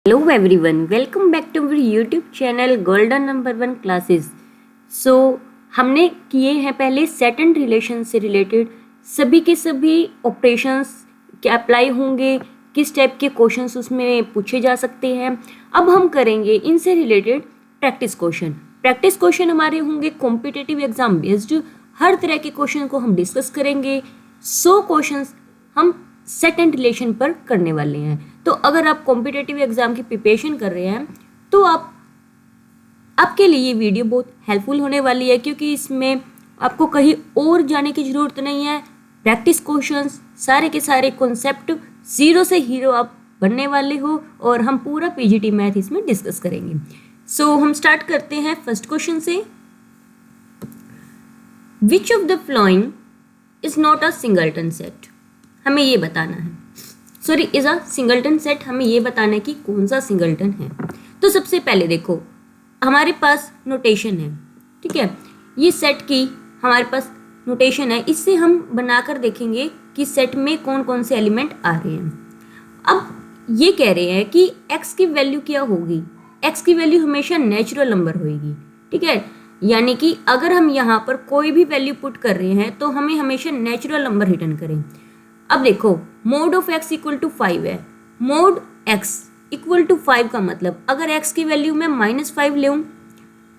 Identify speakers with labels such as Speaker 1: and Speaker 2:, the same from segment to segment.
Speaker 1: Hello everyone, welcome back to our YouTube channel Golden Number 1 Classes। हमने किए हैं पहले सेट एंड रिलेशन से रिलेटेड सभी के सभी ऑपरेशंस क्या अप्लाई होंगे, किस टाइप के क्वेश्चंस उसमें पूछे जा सकते हैं। अब हम करेंगे इनसे related practice question. Practice question हमारे होंगे कॉम्पिटिटिव एग्जाम बेस्ड, हर तरह के क्वेश्चन को हम डिस्कस करेंगे। 100 क्वेश्चंस हम सेट एंड रिलेशन पर करने वाले हैं। तो अगर आप कॉम्पिटिटिव एग्जाम की प्रिपरेशन कर रहे हैं तो आपके लिए ये वीडियो बहुत हेल्पफुल होने वाली है, क्योंकि इसमें आपको कहीं और जाने की ज़रूरत नहीं है। प्रैक्टिस क्वेश्चंस सारे के सारे कॉन्सेप्ट जीरो से हीरो आप बनने वाले हो और हम पूरा पीजीटी मैथ इसमें डिस्कस करेंगे। हम स्टार्ट करते हैं फर्स्ट क्वेश्चन से। विच of the following is not a singleton set? हमें ये बताना है, sorry is a singleton set, हमें ये बताना है कि कौन सा सिंगलटन है। तो सबसे पहले देखो हमारे पास नोटेशन है, ठीक है, ये सेट की हमारे पास नोटेशन है, इससे हम बनाकर देखेंगे कि सेट में कौन कौन से एलिमेंट आ रहे हैं। अब ये कह रहे हैं कि x की वैल्यू क्या होगी, x की वैल्यू हमेशा नेचुरल नंबर होगी, ठीक है, यानी कि अगर हम यहाँ पर कोई भी वैल्यू पुट कर रहे हैं तो हमें हमेशा नेचुरल नंबर रिटर्न करें। अब देखो mod of x equal to 5 है, मोड x इक्वल टू 5 का मतलब अगर x की वैल्यू मैं -5 लूँ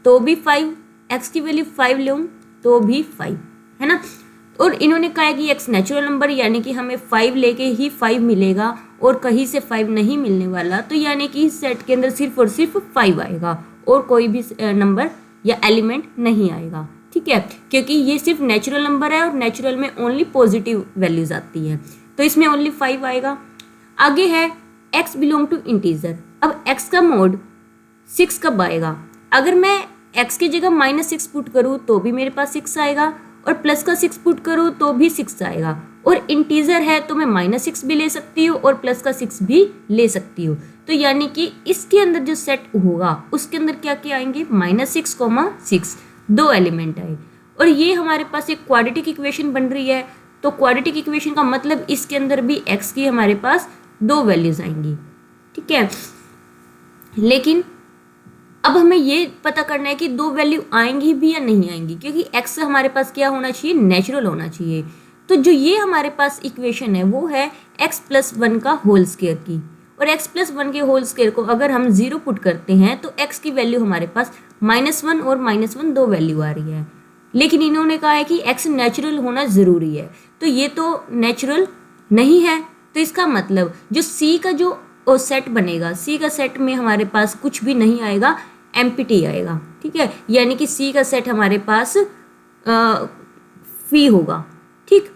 Speaker 1: तो भी 5, x की वैल्यू 5 लूँ तो भी 5, है ना। और इन्होंने कहा है कि x नेचुरल नंबर, यानी कि हमें 5 लेके ही 5 मिलेगा और कहीं से 5 नहीं मिलने वाला, तो यानी कि इस सेट के अंदर सिर्फ और सिर्फ 5 आएगा और कोई भी नंबर या एलिमेंट नहीं आएगा, ठीक है, क्योंकि ये सिर्फ नेचुरल नंबर है और नेचुरल में ओनली पॉजिटिव वैल्यूज आती है, तो इसमें ओनली 5 आएगा। आगे है x बिलोंग टू इंटीजर। अब x का मोड 6 कब आएगा? अगर मैं x की जगह -6 पुट करूँ तो भी मेरे पास 6 आएगा और प्लस का 6 पुट करूँ तो भी 6 आएगा, और इंटीजर है तो मैं -6 भी ले सकती हूँ और प्लस का 6 भी ले सकती हूँ। तो यानी कि इसके अंदर जो सेट होगा उसके अंदर क्या क्या आएंगे, -6, 6 दो एलिमेंट आए, और ये हमारे पास एक क्वाड्रेटिक इक्वेशन बन रही है। तो क्वाड्रेटिक इक्वेशन का मतलब इसके अंदर भी x की हमारे पास दो वैल्यूज आएंगी, ठीक है। लेकिन अब हमें ये पता करना है कि दो वैल्यू आएंगी भी या नहीं आएंगी, क्योंकि x हमारे पास क्या होना चाहिए, नेचुरल होना चाहिए। तो जो ये हमारे पास इक्वेशन है वो है x + 1 का होल स्क्वायर की, और x + 1 के होल स्क्वायर को अगर हम 0 पुट करते हैं तो x की वैल्यू हमारे पास -1 और -1 दो वैल्यू आ रही है। लेकिन इन्होंने कहा है कि x नेचुरल होना ज़रूरी है, तो ये तो नेचुरल नहीं है, तो इसका मतलब जो c का जो सेट बनेगा, c का सेट में हमारे पास कुछ भी नहीं आएगा, एम्प्टी आएगा, ठीक है, यानी कि c का सेट हमारे पास फी होगा, ठीक।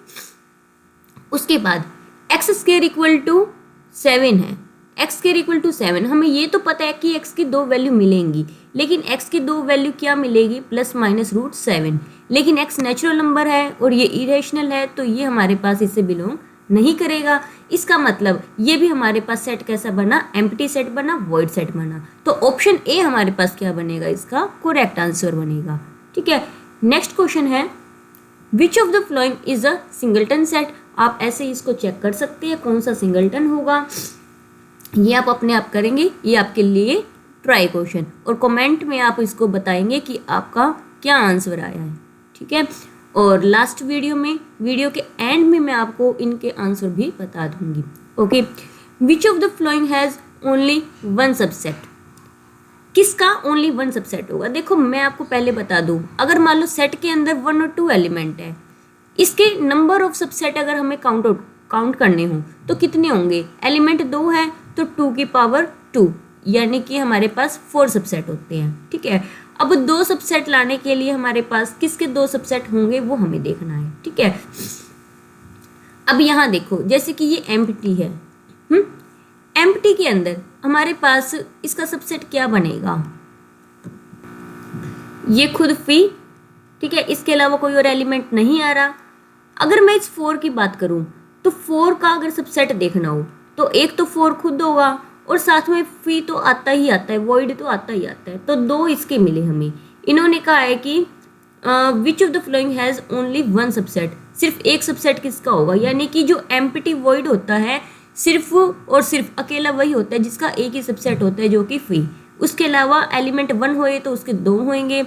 Speaker 1: उसके बाद x² = 7 है, x² = 7, हमें ये तो पता है कि x की दो वैल्यू मिलेंगी, लेकिन x की दो वैल्यू क्या मिलेगी, ±√7, लेकिन x नेचुरल नंबर है और ये इरेशनल है, तो ये हमारे पास इससे बिलोंग नहीं करेगा। इसका मतलब ये भी हमारे पास सेट कैसा बना, एम्प्टी सेट बना, वॉइड सेट बना। तो ऑप्शन ए हमारे पास क्या बनेगा, इसका करेक्ट आंसर बनेगा, ठीक है। नेक्स्ट क्वेश्चन है विच of the following is a singleton set. आप ऐसे इसको चेक कर सकते हैं कौन सा सिंगलटन होगा, ये आप अपने आप करेंगे, ये आपके लिए ट्राई क्वेश्चन, और कमेंट में आप इसको बताएंगे कि आपका क्या आंसर आया है, ठीक है। और लास्ट वीडियो के एंड में मैं आपको इनके आंसर भी बता दूंगी, okay. Which of the flowing has only one subset? किसका ओनली वन सबसेट होगा? देखो मैं आपको पहले बता दूं, अगर मान लो सेट के अंदर 1 और 2 एलिमेंट है, इसके नंबर ऑफ सबसेट अगर हमें काउंट करने हो तो कितने होंगे? एलिमेंट 2 है तो 2 की पावर 2, यानी कि हमारे पास 4 सबसेट होते हैं, ठीक है। अब 2 सबसेट लाने के लिए हमारे पास किसके 2 सबसेट होंगे वो हमें देखना है, ठीक है। अब यहाँ देखो जैसे कि ये एम्प्टी है, एम्प्टी के अंदर हमारे पास इसका सबसेट क्या बनेगा, ये खुद फी, ठीक है, इसके अलावा कोई और एलिमेंट नहीं आ रहा। अगर मैं इस 4 की बात करूं तो 4 का अगर सबसेट देखना हो तो एक तो 4 खुद होगा और साथ में फी तो आता ही आता है, वॉइड तो आता ही आता है, तो 2 इसके मिले हमें। इन्होंने कहा है कि which of the flowing has only one subset, सिर्फ एक सबसेट किसका होगा, यानी कि जो एम्प्टी वॉइड होता है सिर्फ और सिर्फ अकेला वही होता है जिसका एक ही सबसेट होता है जो कि फी। उसके अलावा एलिमेंट 1 होए तो उसके 2 होंगे,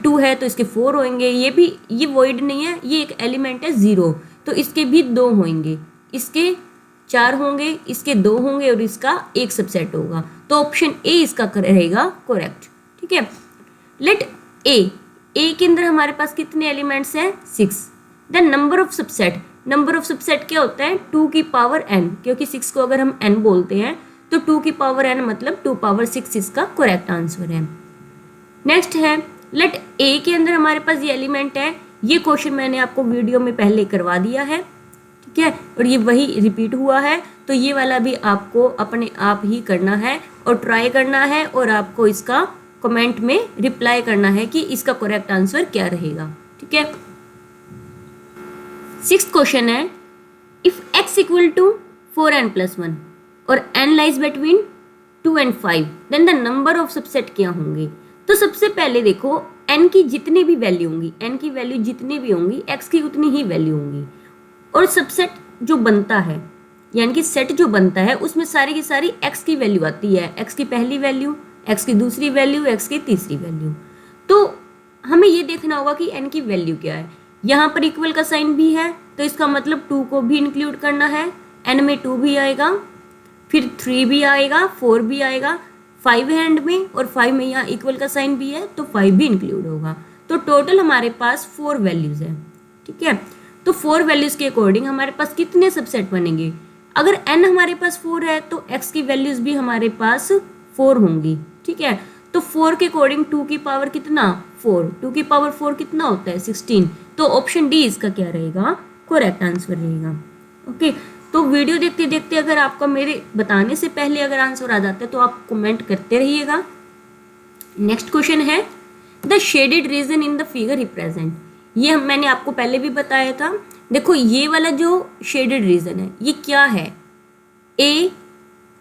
Speaker 1: 2 है तो इसके 4 होंगे। ये वॉइड नहीं है, ये एक एलिमेंट है 0, तो इसके भी 2 होंगे, इसके 4 होंगे, इसके 2 होंगे और इसका एक सबसेट होगा। तो ऑप्शन ए इसका रहेगा करेक्ट। ठीक है, लेट ए के अंदर हमारे पास कितने एलिमेंट्स हैं? 6। द नंबर ऑफ सबसेट क्या होता है? 2 की पावर n, क्योंकि 6 को अगर हम n बोलते हैं तो 2 की पावर n मतलब 2 पावर 6 इसका करेक्ट आंसर है। नेक्स्ट है लेट ए के अंदर हमारे पास ये एलिमेंट है। ये क्वेश्चन मैंने आपको वीडियो में पहले करवा दिया है, ठीक है, और ये वही रिपीट हुआ है, तो ये वाला भी आपको अपने आप ही करना है और ट्राई करना है और आपको इसका कमेंट में रिप्लाई करना है कि इसका करेक्ट आंसर क्या रहेगा। ठीक है, 6th क्वेश्चन है if x equal to 4n + 1 और n lies between 2 and 5 then the number of subset क्या होंगे। तो सबसे पहले देखो n की जितनी भी वैल्यू होंगी, n की वैल्यू जितनी भी होंगी x की उतनी ही वैल्यू होंगी, और सबसेट जो बनता है यानी कि सेट जो बनता है उसमें सारी की सारी x की वैल्यू आती है, x की पहली वैल्यू, x की दूसरी वैल्यू, x की तीसरी वैल्यू। तो हमें ये देखना होगा कि n की वैल्यू क्या है। यहाँ पर इक्वल का साइन भी है तो इसका मतलब 2 को भी इंक्लूड करना है, n में 2 भी आएगा, फिर 3 भी आएगा, 4 भी आएगा, 5 है एंड में, और 5 में यहाँ इक्वल का साइन भी है तो 5 भी इंक्लूड होगा। तो टोटल हमारे पास 4 वैल्यूज है। ठीक है, तो 4 वैल्यूज के अकॉर्डिंग हमारे पास कितने सबसेट बनेंगे। अगर n हमारे पास 4 है तो x की वैल्यूज भी हमारे पास 4 होंगी। ठीक है, तो 4 के अकॉर्डिंग 2 की पावर कितना 4, 2 की पावर 4 कितना होता है 16। तो ऑप्शन डी इसका क्या रहेगा, करेक्ट आंसर रहेगा। ओके, तो वीडियो देखते देखते अगर आपका मेरे बताने से पहले अगर आंसर आ जाता है तो आप कमेंट करते रहिएगा। नेक्स्ट क्वेश्चन है the shaded region in the figure represent. ये मैंने आपको पहले भी बताया था। देखो ये वाला जो शेडेड रीजन है ये क्या है, a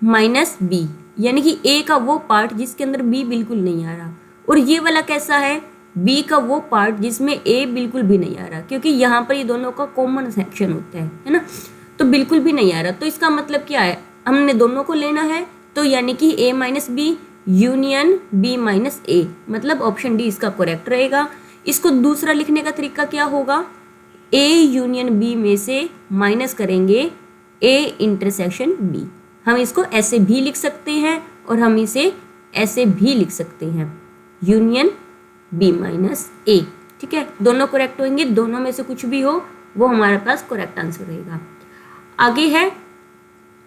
Speaker 1: माइनस बी, यानी कि a का वो पार्ट जिसके अंदर b बिल्कुल नहीं आ रहा, और ये वाला कैसा है, b का वो पार्ट जिसमें a बिल्कुल भी नहीं आ रहा, क्योंकि यहाँ पर ये दोनों का कॉमन सेक्शन होता है ना, तो बिल्कुल भी नहीं आ रहा। तो इसका मतलब क्या है, हमने दोनों को लेना है, तो यानी कि a minus B union b minus a, मतलब ऑप्शन डी इसका करेक्ट रहेगा। इसको दूसरा लिखने का तरीका क्या होगा, a यूनियन b में से माइनस करेंगे a इंटरसेक्शन b। हम इसको ऐसे भी लिख सकते हैं और हम इसे ऐसे भी लिख सकते हैं, यूनियन b माइनस a। ठीक है, दोनों करेक्ट होंगे, दोनों में से कुछ भी हो वो हमारे पास करेक्ट आंसर रहेगा। आगे है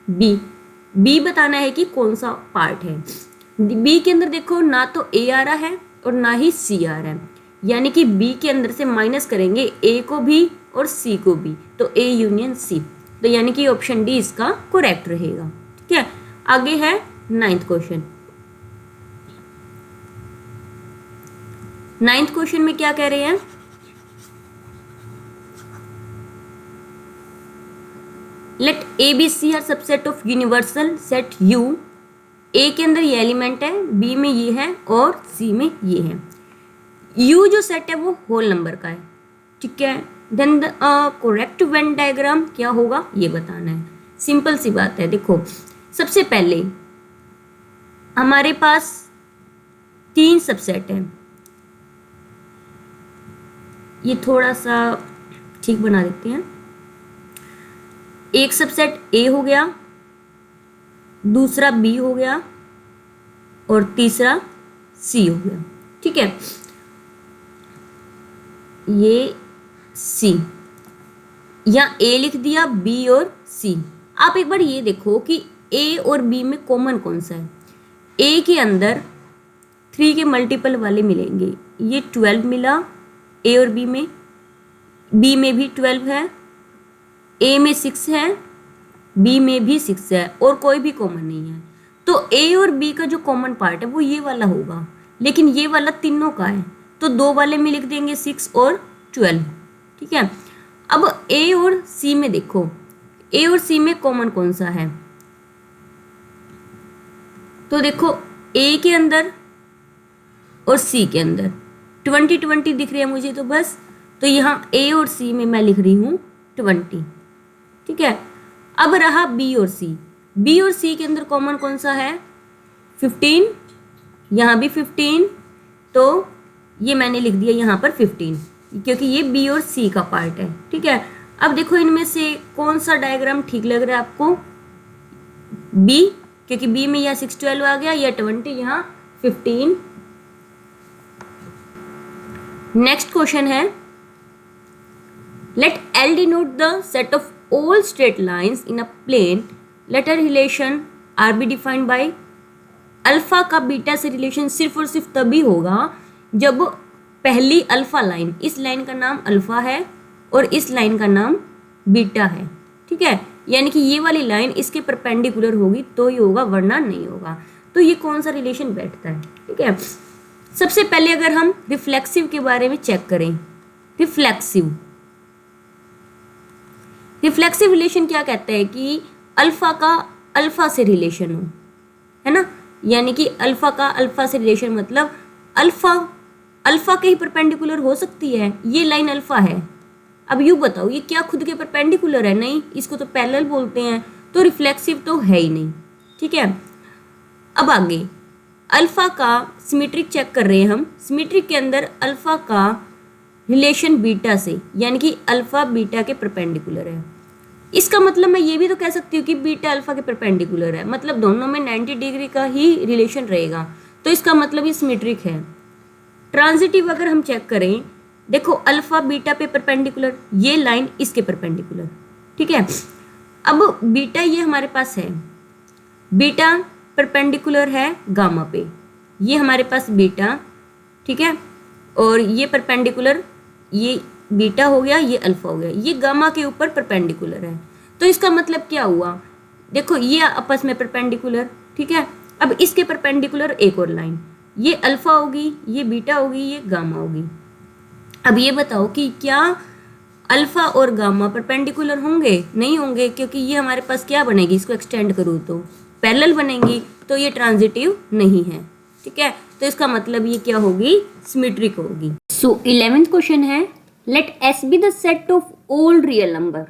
Speaker 1: b बताना है कि कौन सा पार्ट है। b के अंदर देखो ना तो a आ रहा है और ना ही c आ रहा है, यानी कि b के अंदर से माइनस करेंगे a को भी और c को भी, तो a यूनियन c, तो यानी कि ऑप्शन डी इसका करेक्ट रहेगा। ठीक है, आगे है 9th क्वेश्चन। 9th क्वेश्चन में क्या कह रहे हैं, let A B C are subset of universal set U. A के अंदर ये एलिमेंट है, बी में ये है और सी में ये है। यू जो सेट है वो होल नंबर का है। ठीक है, then the correct Venn diagram क्या होगा ये बताना है। सिंपल सी बात है, देखो सबसे पहले हमारे पास 3 सबसेट है, ये थोड़ा सा ठीक बना देते हैं। एक सबसेट ए हो गया, दूसरा बी हो गया और तीसरा सी हो गया। ठीक है, ये सी या ए लिख दिया, बी और सी। आप एक बार ये देखो कि ए और बी में कॉमन कौन सा है। ए के अंदर 3 के मल्टीपल वाले मिलेंगे, ये 12 मिला ए और बी में भी 12 है, ए में 6 है, बी में भी 6 है और कोई भी कॉमन नहीं है। तो ए और बी का जो कॉमन पार्ट है वो ये वाला होगा, लेकिन ये वाला तीनों का है, तो 2 वाले में लिख देंगे 6 और 12। ठीक है, अब ए और सी में देखो, ए और सी में कॉमन कौन सा है, तो देखो ए के अंदर और सी के अंदर 20 दिख रही है मुझे, तो बस तो यहाँ ए और सी में मैं लिख रही हूँ 20। ठीक है, अब रहा बी और सी। बी और सी के अंदर कॉमन कौन सा है? 15, यहाँ भी 15, तो ये मैंने लिख दिया यहाँ पर 15, क्योंकि ये बी और सी का पार्ट है। ठीक है, अब देखो इनमें से कौन सा डायग्राम ठीक लग रहा है आपको? बी, क्योंकि बी में यह 6 12 आ गया, यह 20, यहाँ 15। नेक्स्ट क्वेश्चन है, late L denote the set of all straight lines in a plane. Let a relation R be defined by। Alpha का बीटा से रिलेशन सिर्फ और सिर्फ तभी होगा जब पहली अल्फा लाइन, इस लाइन का नाम अल्फा है और इस लाइन का नाम बीटा है। ठीक है, यानी कि ये वाली लाइन इसके परपेंडिकुलर होगी तो ही होगा, वरना नहीं होगा। तो ये कौन सा रिलेशन बैठता है? ठीक है, सबसे पहले अगर हम रिफ्लेक्सिव के बारे में चेक करें, रिफ्लेक्सिव रिलेशन क्या कहता है कि अल्फा का अल्फा से रिलेशन हो, है ना, यानी कि अल्फा का अल्फा से रिलेशन मतलब अल्फा के ही परपेंडिकुलर हो सकती है। ये लाइन अल्फा है, अब यूँ बताओ ये क्या खुद के परपेंडिकुलर है? नहीं, इसको तो पैरेलल बोलते हैं, तो रिफ्लेक्सिव तो है ही नहीं। ठीक है, अब आगे अल्फा का सिमेट्रिक चेक कर रहे हैं हम। सिमेट्रिक के अंदर अल्फा का रिलेशन बीटा से, यानी कि अल्फा बीटा के परपेंडिकुलर है। इसका मतलब मैं ये भी तो कह सकती हूँ कि बीटा अल्फा के परपेंडिकुलर है, मतलब दोनों में 90 डिग्री का ही रिलेशन रहेगा, तो इसका मतलब ये सिमेट्रिक है। ट्रांजिटिव अगर हम चेक करें, देखो अल्फा बीटा पे परपेंडिकुलर, ये लाइन इसके परपेंडिकुलर। ठीक है, अब बीटा ये हमारे पास है, बीटा परपेंडिकुलर है गामा पे, ये हमारे पास बीटा, ठीक है, और ये परपेंडिकुलर, ये बीटा हो गया, ये अल्फा हो गया, ये गामा के ऊपर परपेंडिकुलर है। तो इसका मतलब क्या हुआ? देखो ये आपस में परपेंडिकुलर, ठीक है, अब इसके परपेंडिकुलर एक और लाइन, ये अल्फा होगी, ये बीटा होगी, ये गामा होगी। अब ये बताओ कि क्या अल्फा और गामा परपेंडिकुलर होंगे? नहीं होंगे, क्योंकि ये हमारे पास क्या बनेगी, इसको एक्सटेंड करूँ तो पैरेलल बनेंगी, तो ये ट्रांजिटिव नहीं है। ठीक है, तो इसका मतलब ये क्या होगी, सिमेट्रिक होगी। सो 11th क्वेश्चन है, let S be the set of all real number,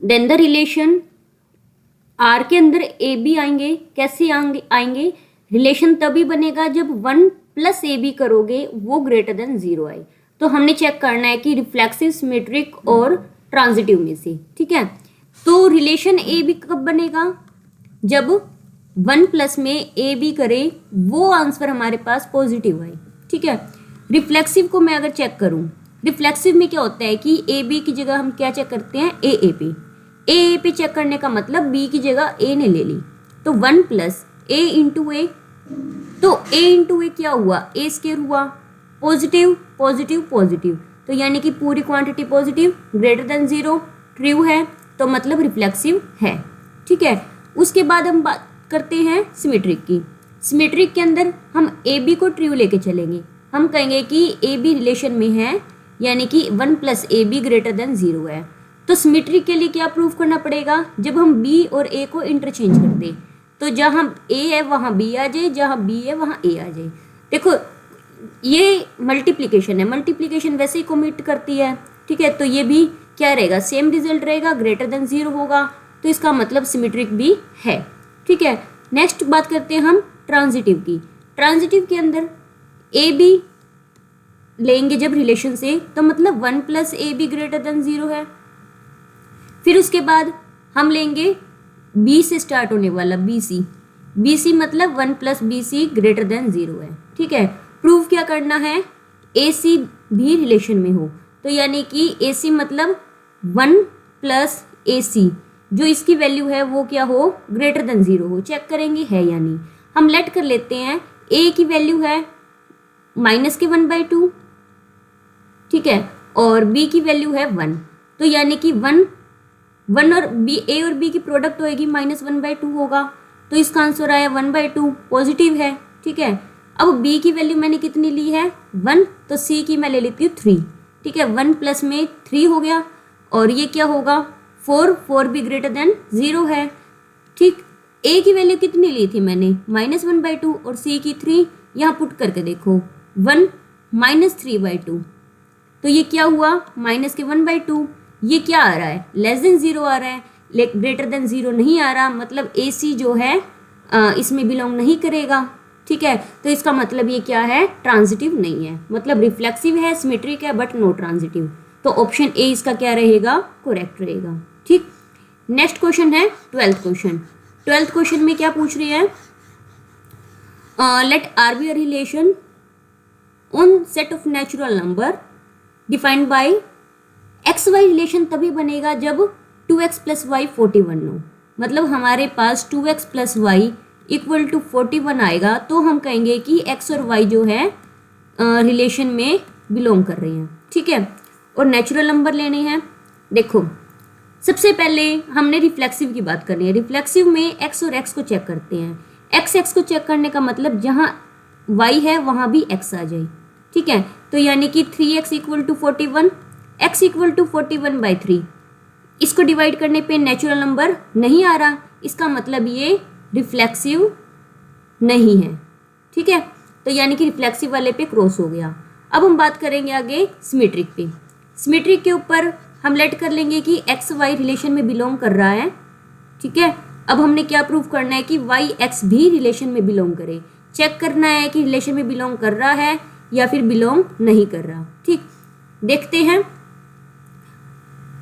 Speaker 1: then the relation R के अंदर ए बी आएंगे। कैसे आएंगे? रिलेशन तभी बनेगा जब 1 + AB करोगे वो ग्रेटर देन 0 आए। तो हमने चेक करना है कि रिफ्लेक्सिव, सिमेट्रिक और ट्रांजिटिव में से। ठीक है, तो रिलेशन ए बी कब बनेगा? जब 1+ में ए बी करे वो आंसर हमारे पास पॉजिटिव आए। ठीक है, रिफ्लेक्सिव को मैं अगर चेक करूं, रिफ्लेक्सिव में क्या होता है कि ए बी की जगह हम क्या चेक करते हैं, ए पे। ए पे चेक करने का मतलब बी की जगह ए ने ले ली, तो 1 + a × a, तो a × a क्या हुआ, a स्क्वायर हुआ, पॉजिटिव पॉजिटिव पॉजिटिव, तो यानी कि पूरी quantity positive, greater than 0, true है, तो मतलब रिफ्लेक्सिव है। ठीक है, उसके बाद हम बात करते हैं सिमेट्रिक की। सिमेट्रिक के अंदर हम ए बी को ट्रू लेके चलेंगे, हम कहेंगे कि ए बी रिलेशन में है, यानी कि 1 + AB ग्रेटर देन 0 है। तो सिमेट्रिक के लिए क्या प्रूव करना पड़ेगा? जब हम B और A को इंटरचेंज कर दें, तो जहाँ A है वहाँ B आ जाए, जहाँ B है वहाँ A आ जाए। देखो ये मल्टीप्लिकेशन है, मल्टीप्लिकेशन वैसे ही कमिट करती है। ठीक है, तो ये भी क्या रहेगा, सेम रिजल्ट रहेगा, ग्रेटर देन 0 होगा, तो इसका मतलब सिमेट्रिक भी है। ठीक है, नेक्स्ट बात करते हैं हम ट्रांजिटिव की। ट्रांजिटिव के अंदर ए बी लेंगे जब रिलेशन से, तो मतलब 1 + AB ग्रेटर देन 0 है। फिर उसके बाद हम लेंगे बी से स्टार्ट होने वाला BC मतलब 1 + BC ग्रेटर देन 0 है। ठीक है, प्रूफ क्या करना है, AC भी रिलेशन में हो, तो यानी कि AC मतलब 1 + AC, जो इसकी वैल्यू है वो क्या हो, ग्रेटर देन 0 हो। चेक करेंगे है या नहीं। हम लेट कर लेते हैं, A की वैल्यू है -1/2, ठीक है, और B की वैल्यू है 1, तो यानी कि 1 और B, A और B की प्रोडक्ट होएगी -1/2 होगा, तो इसका आंसर आया 1/2, पॉजिटिव है। ठीक है, अब B की वैल्यू मैंने कितनी ली है, 1, तो C की मैं ले लेती हूँ 3। ठीक है, 1 + में 3 हो गया, और ये क्या होगा 4 भी ग्रेटर देन 0 है। ठीक, A की वैल्यू कितनी ली थी मैंने, -1/2, और C की 3, यहाँ पुट करके देखो 1 -3/2, तो ये क्या हुआ, -1/2, ये क्या आ रहा है, << 0 आ रहा है, ग्रेटर देन 0 नहीं आ रहा, मतलब ए सी जो है इसमें बिलोंग नहीं करेगा। ठीक है, तो इसका मतलब ये क्या है, ट्रांजिटिव नहीं है, मतलब रिफ्लेक्सिव है, सिमेट्रिक है, बट नो ट्रांजिटिव। तो ऑप्शन ए इसका क्या रहेगा, करेक्ट रहेगा। ठीक, नेक्स्ट क्वेश्चन है 12th क्वेश्चन। 12th क्वेश्चन में क्या पूछ रही है, let R be a relation on set of natural number defined by X Y. रिलेशन तभी बनेगा जब 2x प्लस वाई 41 हो, मतलब हमारे पास 2x plus Y equal to 41 आएगा तो हम कहेंगे कि x और y जो है रिलेशन में बिलोंग कर रहे हैं। ठीक है, और नेचुरल नंबर लेने हैं। देखो सबसे पहले हमने रिफ्लेक्सिव की बात करनी है। रिफ्लेक्सिव में x और x को चेक करते हैं। x को चेक करने का मतलब जहाँ y है वहाँ भी x आ जाए। ठीक है, तो यानी कि 3x equal to 41, x equal to 41/3। इसको डिवाइड करने पे नेचुरल नंबर नहीं आ रहा, इसका मतलब ये रिफ्लेक्सिव नहीं है। ठीक है, तो यानी कि रिफ्लेक्सिव वाले पे क्रॉस हो गया। अब हम बात करेंगे आगे सिमेट्रिक पे। सिमेट्रिक के ऊपर हम लेट कर लेंगे कि एक्स वाई रिलेशन में बिलोंग कर रहा है। ठीक है, अब हमने क्या प्रूव करना है कि वाई एक्स भी रिलेशन में बिलोंग करे। चेक करना है कि रिलेशन में बिलोंग कर रहा है या फिर बिलोंग नहीं कर रहा। ठीक, देखते हैं।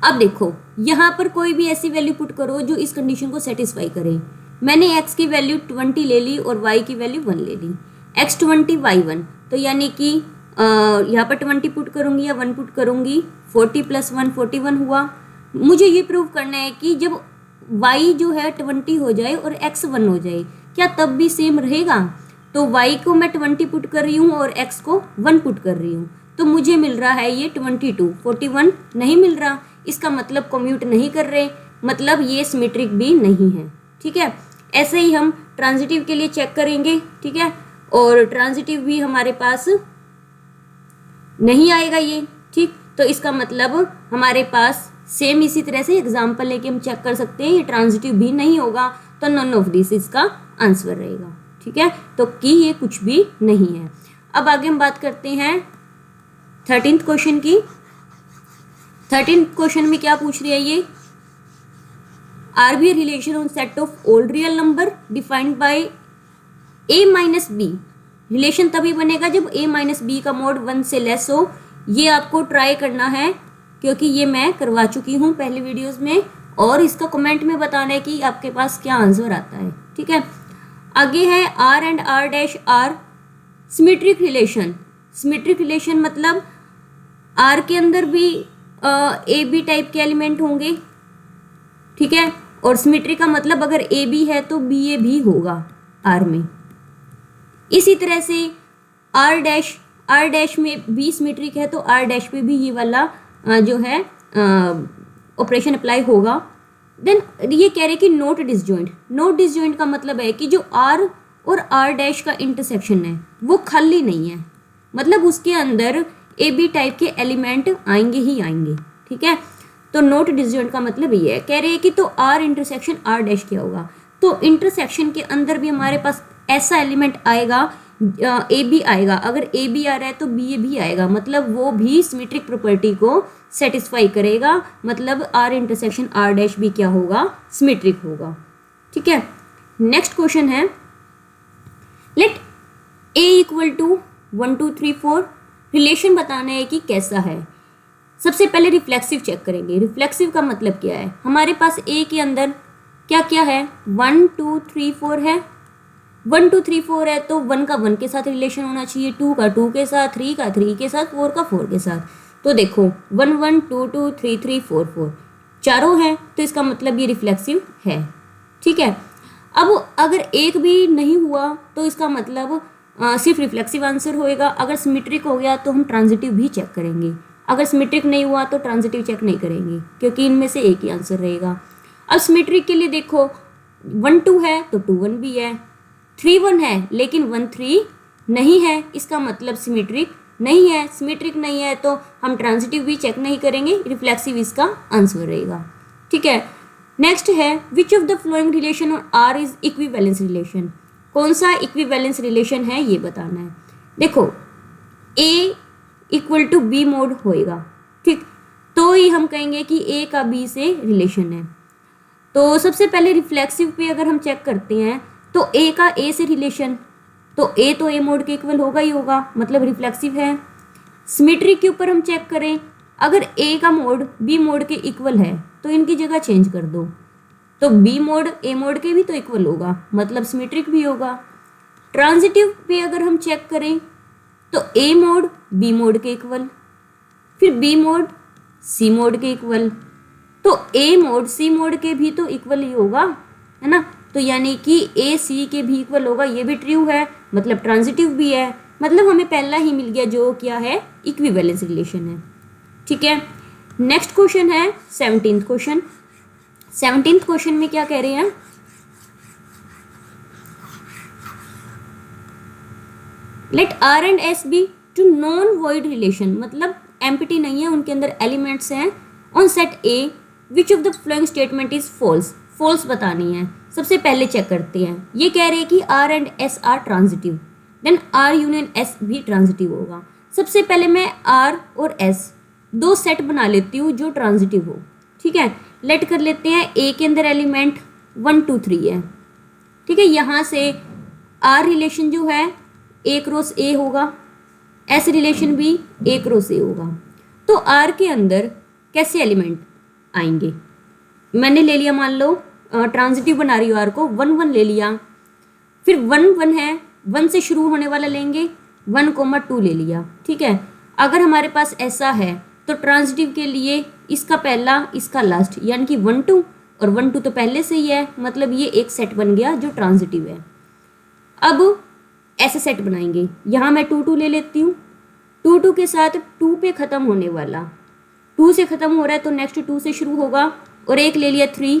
Speaker 1: अब देखो यहाँ पर कोई भी ऐसी वैल्यू पुट करो जो इस कंडीशन को सेटिस्फाई करे। मैंने x की वैल्यू 20 ले ली और y की वैल्यू 1 ले ली। x 20 y 1, तो यानी कि यहाँ पर 20 पुट करूँगी या 1 पुट करूँगी, 40 + 1 41 हुआ। मुझे ये प्रूव करना है कि जब y जो है 20 हो जाए और x 1 हो जाए, क्या तब भी सेम रहेगा। तो y को मैं 20 पुट कर रही हूँ और x को 1 पुट कर रही हूँ, तो मुझे मिल रहा है ये 22, 41 नहीं मिल रहा। इसका मतलब कम्यूट नहीं कर रहे, मतलब ये सिमेट्रिक भी नहीं है। ठीक है, ऐसे ही हम ट्रांजिटिव के लिए चेक करेंगे। ठीक है, और ट्रांजिटिव भी हमारे पास नहीं आएगा ये। ठीक, तो इसका मतलब हमारे पास सेम इसी तरह से एग्जाम्पल लेके हम चेक कर सकते हैं, ये ट्रांजिटिव भी नहीं होगा, तो नन ऑफ दिस इसका आंसर रहेगा। ठीक है, तो कि ये कुछ भी नहीं है। अब आगे हम बात करते हैं 13th क्वेश्चन की। 13th क्वेश्चन में क्या पूछ रही है ये, R be relation on set of all real number defined by a minus B. रिलेशन तभी बनेगा जब a माइनस बी का मोड 1 से लेस हो। ये आपको ट्राई करना है क्योंकि ये मैं करवा चुकी हूँ पहले वीडियोस में, और इसका कमेंट में बताना है कि आपके पास क्या आंसर आता है। ठीक है, आगे है r and r dash r symmetric relation. Symmetric relation मतलब r के अंदर भी ए बी टाइप के एलिमेंट होंगे। ठीक है, और सिमेट्रिक का मतलब अगर ए बी है तो बी ए भी होगा आर में। इसी तरह से आर डैश में बी सिमेट्रिक है तो आर डैश पे भी ये वाला जो है ऑपरेशन अप्लाई होगा। देन ये कह रहे कि नोट डिसजॉइंट। नोट डिसजॉइंट का मतलब है कि जो आर और आर डैश का इंटरसेक्शन है वो खाली नहीं है, मतलब उसके अंदर ए बी टाइप के एलिमेंट आएंगे ही आएंगे। ठीक है, तो नोट डिसजॉइंट का मतलब ये है, कह रहे हैं कि तो आर इंटरसेक्शन आर डैश क्या होगा, तो इंटरसेक्शन के अंदर भी हमारे पास ऐसा एलिमेंट आएगा, ए बी आएगा। अगर ए बी आ रहा है तो बी ए भी आएगा, मतलब वो भी सिमेट्रिक प्रॉपर्टी को सेटिस्फाई करेगा, मतलब आर इंटरसेक्शन आर डैश भी क्या होगा, सिमेट्रिक होगा। ठीक है, नेक्स्ट क्वेश्चन है, लेट ए इक्वल टू 1 2 3 4। रिलेशन बताना है कि कैसा है। सबसे पहले रिफ्लेक्सिव चेक करेंगे। रिफ्लेक्सिव का मतलब क्या है, हमारे पास ए के अंदर क्या क्या है, 1 2 3 4 है। 1 2 3 4 है तो 1 का 1 के साथ रिलेशन होना चाहिए, 2 का 2 के साथ, 3 का 3 के साथ, 4 का 4 के साथ। तो देखो 1 1 2 2 3 3 4 4 चारों हैं, तो इसका मतलब ये रिफ्लेक्सिव है। ठीक है, अब अगर एक भी नहीं हुआ तो इसका मतलब सिर्फ रिफ्लेक्सिव आंसर होएगा। अगर सिमेट्रिक हो गया तो हम ट्रांजिटिव भी चेक करेंगे, अगर सिमेट्रिक नहीं हुआ तो ट्रांजिटिव चेक नहीं करेंगे, क्योंकि इनमें से एक ही आंसर रहेगा। अब सिमेट्रिक के लिए देखो 1 2 है तो 2 1 भी है, 3 1 है लेकिन 1 3 नहीं है, इसका मतलब सिमेट्रिक नहीं है। सिमेट्रिक नहीं है तो हम ट्रांजिटिव भी चेक नहीं करेंगे, रिफ्लेक्सिव इसका आंसर रहेगा। ठीक है, नेक्स्ट है, विच ऑफ द फ्लोइंग रिलेशन और आर इज इक्विवेलेंस रिलेशन। कौन सा इक्विवेलेंस रिलेशन है ये बताना है। देखो ए इक्वल टू बी मोड होएगा, ठीक, तो ही हम कहेंगे कि ए का बी से रिलेशन है। तो सबसे पहले रिफ्लेक्सिव पे अगर हम चेक करते हैं तो ए का ए से रिलेशन, तो ए तो ए मोड के इक्वल होगा ही होगा, मतलब रिफ्लेक्सिव है। सिमेट्री के ऊपर हम चेक करें, अगर ए का मोड बी मोड के इक्वल है तो इनकी जगह चेंज कर दो, तो बी मोड ए मोड के भी तो इक्वल होगा, मतलब सिमेट्रिक भी होगा। ट्रांजिटिव पे अगर हम चेक करें तो ए मोड बी मोड के इक्वल, फिर बी मोड सी मोड के इक्वल, तो ए मोड सी मोड के भी तो इक्वल ही होगा, है ना। तो यानी कि ए सी के भी इक्वल होगा, ये भी ट्रू है, मतलब ट्रांजिटिव भी है, मतलब हमें पहला ही मिल गया जो क्या है, इक्विवेलेंस रिलेशन है। ठीक है, नेक्स्ट क्वेश्चन है 17th क्वेश्चन। 17th क्वेश्चन में क्या कह रहे हैं, let R and S be two non void relation, मतलब एम्प्टी नहीं है, उनके अंदर एलिमेंट्स हैं। On set A which of the following statement is false, false बतानी है। सबसे पहले चेक करते हैं, ये कह रहे हैं कि R and S are transitive, then R union S भी ट्रांजिटिव होगा। सबसे पहले मैं आर और एस दो सेट बना लेती हूँ जो ट्रांजिटिव हो। ठीक है, लेट कर लेते हैं ए के अंदर एलिमेंट 1 2 3 है। ठीक है, यहाँ से आर रिलेशन जो है ए क्रॉस ए होगा, एस रिलेशन भी ए क्रॉस ए होगा। तो आर के अंदर कैसे एलिमेंट आएंगे, मैंने ले लिया, मान लो ट्रांजिटिव बना रही हूँ आर को, 1 1 ले लिया, फिर 1 1 है, 1 से शुरू होने वाला लेंगे, 1 2 ले लिया। ठीक है, अगर हमारे पास ऐसा है तो ट्रांजिटिव के लिए इसका पहला इसका लास्ट, यानी कि 1 2 और 1 2 तो पहले से ही है, मतलब ये एक सेट बन गया जो ट्रांजिटिव है। अब ऐसे सेट बनाएंगे, यहाँ मैं 2 2 ले लेती हूँ, 2 2 के साथ 2 पे ख़त्म होने वाला, 2 से ख़त्म हो रहा है तो नेक्स्ट 2 से शुरू होगा, और एक ले लिया 3।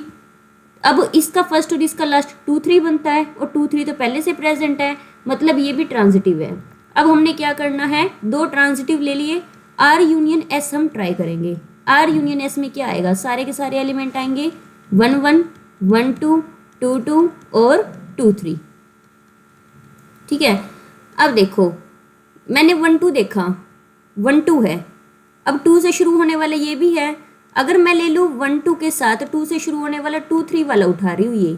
Speaker 1: अब इसका फर्स्ट और इसका लास्ट 2 3 बनता है, और 2 3 तो पहले से प्रेजेंट है, मतलब ये भी ट्रांजिटिव है। अब हमने क्या करना है, दो ट्रांजिटिव ले लिए, आर यूनियन एस हम ट्राई करेंगे। आर यूनियन एस में क्या आएगा, सारे के सारे एलिमेंट आएंगे 1 1 1 2 2 2 और 2 3। ठीक है, अब देखो मैंने 1 2 देखा, 1 2 है, अब 2 से शुरू होने वाला ये भी है, अगर मैं ले लूँ 1 2 के साथ 2 से शुरू होने वाला 2 3 वाला उठा रही हूँ ये,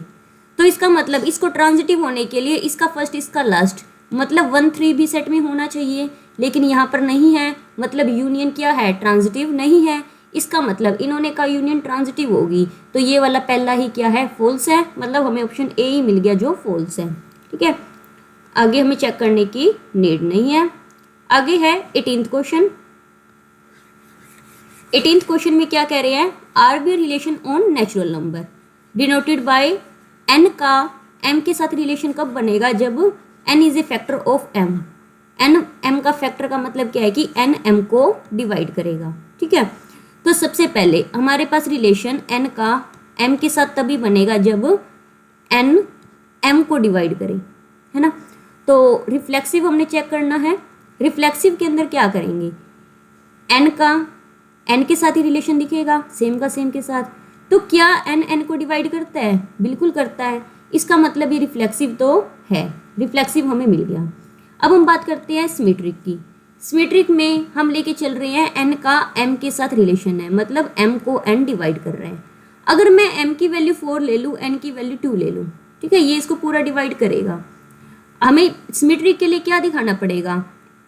Speaker 1: तो इसका मतलब इसको ट्रांजिटिव होने के लिए इसका फर्स्ट इसका लास्ट, मतलब 1 3 भी सेट में होना चाहिए, लेकिन यहाँ पर नहीं है, मतलब यूनियन क्या है, ट्रांजिटिव नहीं है। इसका मतलब इन्होंने का यूनियन ट्रांजिटिव होगी, तो ये वाला पहला ही क्या है, फॉल्स है, मतलब हमें ऑप्शन ए ही मिल गया जो फॉल्स है। ठीक है, आगे हमें चेक करने की नीड नहीं है। आगे है 18th क्वेश्चन। 18th क्वेश्चन में क्या कह रहे हैं, R be relation on natural number denoted by N का एम के साथ रिलेशन कब बनेगा, जब N is a factor of M. N M का फैक्टर का मतलब क्या है कि एन एम को डिवाइड करेगा। ठीक है, तो सबसे पहले हमारे पास रिलेशन एन का एम के साथ तभी बनेगा जब एन एम को डिवाइड करे, है ना। तो रिफ्लेक्सिव हमने चेक करना है, रिफ्लेक्सिव के अंदर क्या करेंगे, एन का एन के साथ ही रिलेशन दिखेगा, सेम का सेम के साथ, तो क्या एन एन को डिवाइड करता है, बिल्कुल करता है, इसका मतलब ये रिफ्लेक्सिव तो है, रिफ्लेक्सिव हमें मिल गया। अब हम बात करते हैं सिमेट्रिक की। सिमेट्रिक में हम लेके चल रहे हैं एन का एम के साथ रिलेशन है, मतलब एम को एन डिवाइड कर रहे हैं। अगर मैं एम की वैल्यू 4 ले लूँ, एन की वैल्यू 2 ले लूँ, ठीक है, ये इसको पूरा डिवाइड करेगा। हमें सिमेट्रिक के लिए क्या दिखाना पड़ेगा,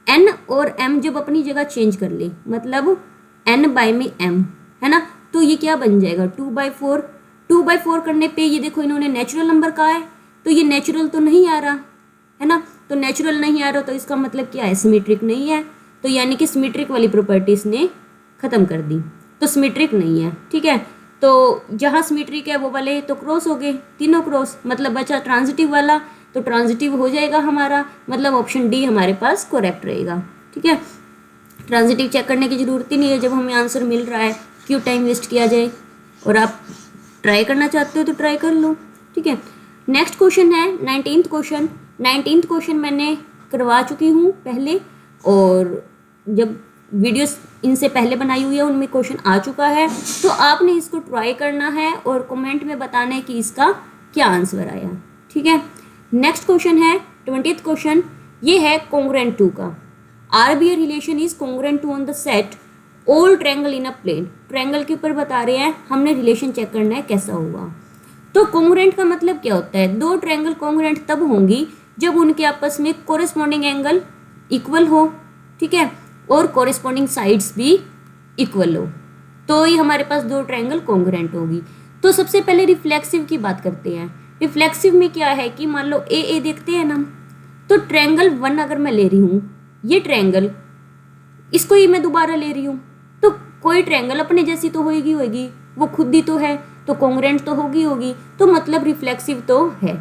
Speaker 1: एन और एम जब अपनी जगह चेंज कर ले, मतलब एन बाय में एम, है ना, तो ये क्या बन जाएगा 2/4। 2/4 करने पे ये देखो इन्होंने नेचुरल नंबर कहा है, तो ये नेचुरल तो नहीं आ रहा, है ना, तो नेचुरल नहीं आ रहा, तो इसका मतलब क्या है, सिमेट्रिक नहीं है। तो यानी कि सिमेट्रिक वाली प्रॉपर्टीज ने खत्म कर दी, तो सिमेट्रिक नहीं है। ठीक है, तो जहाँ सिमेट्रिक है वो वाले तो क्रॉस हो गए, तीनों क्रॉस, मतलब बचा ट्रांजिटिव वाला, तो ट्रांजिटिव हो जाएगा हमारा, मतलब ऑप्शन डी हमारे पास करेक्ट रहेगा। ठीक है, ट्रांजिटिव चेक करने की जरूरत ही नहीं है, जब हमें आंसर मिल रहा है क्यों टाइम वेस्ट किया जाए, और आप ट्राई करना चाहते हो तो ट्राई कर लो। ठीक है, नेक्स्ट क्वेश्चन है 19th क्वेश्चन। 19th क्वेश्चन मैंने करवा चुकी हूँ पहले, और जब वीडियोस इनसे पहले बनाई हुई है उनमें क्वेश्चन आ चुका है, तो आपने इसको ट्राई करना है और कमेंट में बताना है कि इसका क्या आंसर आया। ठीक है, नेक्स्ट क्वेश्चन है 20th क्वेश्चन, ये है कॉन्ग्रुएंट टू का। R be a relation is congruent to on the set all triangle in a plane. Triangle के ऊपर बता रहे हैं, हमने रिलेशन चेक करना है कैसा होगा। तो कॉन्ग्रुएंट का मतलब क्या होता है, दो ट्रायंगल कॉन्ग्रुएंट तब होंगी जब उनके आपस में कोरिस्पॉन्डिंग एंगल इक्वल हो, ठीक है, और कोरिस्पॉन्डिंग साइड्स भी इक्वल हो, तो ही हमारे पास दो ट्रायंगल कॉन्ग्रुएंट होगी। तो सबसे पहले रिफ्लेक्सिव की बात करते हैं। रिफ्लेक्सिव में क्या है कि मान लो ए देखते हैं ना, तो ट्रायंगल 1 अगर मैं ले रही हूँ, ये ट्रायंगल, इसको ही मैं दोबारा ले रही हूँ, तो कोई ट्रायंगल अपने जैसी तो होगी, वो खुद ही तो है, तो कॉन्ग्रुएंट तो होगी, तो मतलब रिफ्लेक्सिव तो है,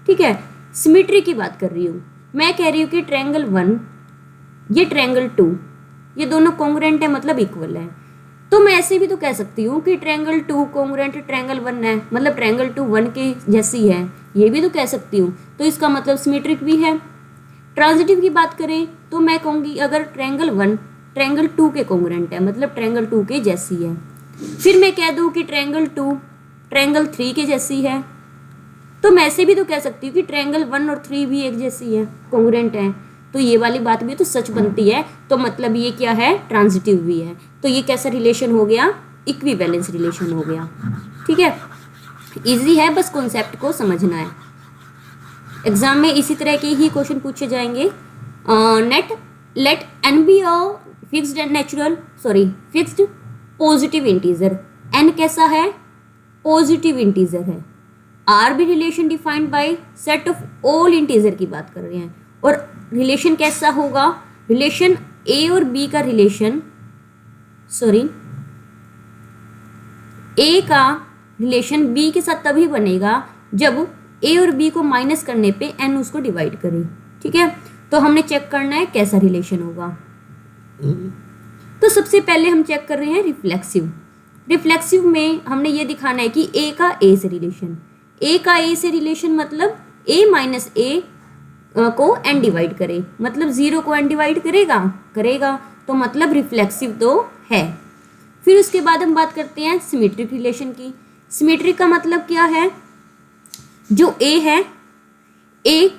Speaker 1: ठीक है। सिमेट्री की बात कर रही हूँ, मैं कह रही हूँ कि ट्रायंगल 1 ये ट्रायंगल 2 ये दोनों कॉन्ग्रुएंट है, मतलब इक्वल है। तो मैं ऐसे भी तो कह सकती हूँ कि ट्रायंगल 2 कॉन्ग्रुएंट ट्रायंगल 1 है, मतलब ट्रायंगल 2 1 के जैसी है, ये भी तो कह सकती हूँ, तो इसका मतलब सिमेट्रिक भी है। ट्रांजिटिव की बात करें तो मैं कहूँगी अगर ट्रायंगल 1 ट्रायंगल 2 के कॉन्ग्रुएंट है, मतलब ट्रायंगल 2 के जैसी है। फिर मैं कह दूँ कि ट्रायंगल 2 ट्रायंगल 3 के जैसी है, तो मैं ऐसे भी तो कह सकती हूँ कि ट्रायंगल 1 और 3 भी एक जैसी है, कॉन्ग्रुएंट है, तो ये वाली बात भी तो सच बनती है, तो मतलब ये क्या है, ट्रांजिटिव भी है। तो ये कैसा रिलेशन हो गया, इक्विवेलेंस रिलेशन हो गया, ठीक है। इजी है, बस कॉन्सेप्ट को समझना है। एग्जाम में इसी तरह के ही क्वेश्चन पूछे जाएंगे। Let n be a fixed positive integer. n कैसा है, पॉजिटिव इंटीजर है। आर भी relation defined by set of all integer की बात कर रहे हैं, और रिलेशन कैसा होगा, रिलेशन ए और बी का रिलेशन, ए का रिलेशन बी के साथ तभी बनेगा जब ए और बी को माइनस करने पे एन उसको डिवाइड करे, ठीक है। तो हमने चेक करना है कैसा रिलेशन होगा। तो सबसे पहले हम चेक कर रहे हैं रिफ्लेक्सिव। रिफ्लेक्सिव में हमने ये दिखाना है कि ए का ए से रिलेशन, ए का ए से रिलेशन मतलब ए माइनस ए को एन डिवाइड करे, मतलब 0 को एन डिवाइड करेगा, तो मतलब रिफ्लेक्सिव तो है। फिर उसके बाद हम बात करते हैं सिमेट्रिक रिलेशन की। सिमेट्रिक का मतलब क्या है, जो ए है, ए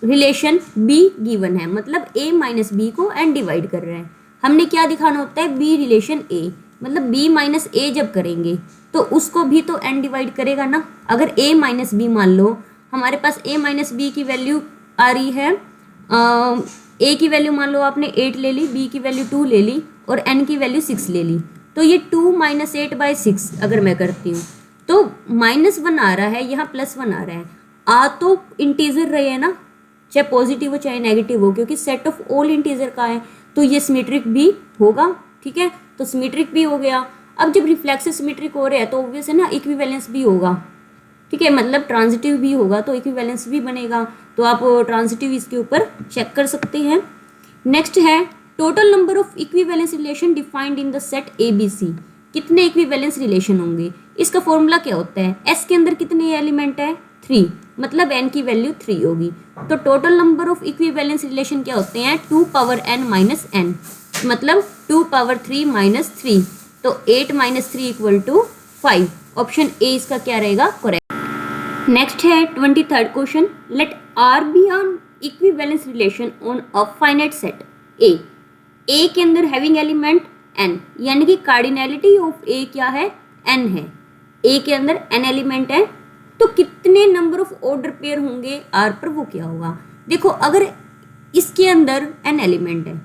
Speaker 1: रिलेशन बी गिवन है, मतलब ए माइनस बी को एन डिवाइड कर रहे हैं। हमने क्या दिखाना होता है, बी रिलेशन ए, मतलब बी माइनस ए जब करेंगे तो उसको भी तो एन डिवाइड करेगा ना। अगर ए माइनस बी, मान लो हमारे पास ए माइनस बी की वैल्यू आ रही है, ए की वैल्यू मान लो आपने 8 ले ली, बी की वैल्यू 2 ले ली और एन की वैल्यू 6 ले ली, तो ये 2 माइनस 8/6 अगर मैं करती हूँ तो -1 आ रहा है, यहाँ +1 आ रहा है। आ तो इंटीजर रहे हैं ना, चाहे पॉजिटिव हो चाहे नेगेटिव हो, क्योंकि सेट ऑफ ऑल इंटीजर का है, तो ये सिमेट्रिक भी होगा, ठीक है। तो सिमेट्रिक भी हो गया। अब जब रिफ्लेक्सिव सिमेट्रिक हो रहा है तो ऑब्वियस है ना, इक्विवेलेंस भी होगा, ठीक है, मतलब ट्रांजिटिव भी होगा तो इक्विवेलेंस भी बनेगा। तो आप ट्रांजिटिव इसके ऊपर चेक कर सकते हैं। नेक्स्ट है total number of equivalence relation defined in the set ABC। कितने इक्विवेलेंस रिलेशन होंगे, इसका फॉर्मूला क्या होता है, S के अंदर कितने एलिमेंट है, 3, मतलब n की वैल्यू 3 होगी। तो total number of equivalence relation क्या होते हैं, 2 पावर n माइनस n, मतलब 2 पावर 3 माइनस 3, तो 8 minus 3 equal to 5। Option A इसका क्या रहेगा, करेक्ट। नेक्स्ट है 23rd question, let R be on equivalence relation on a finite set A। A के अंदर हैविंग एलिमेंट n, यानी कि कार्डिनैलिटी ऑफ A क्या है, n है। A के अंदर n एलिमेंट है, तो कितने नंबर ऑफ ऑर्डर पेयर होंगे R पर, वो क्या होगा। देखो अगर इसके अंदर n एलिमेंट है,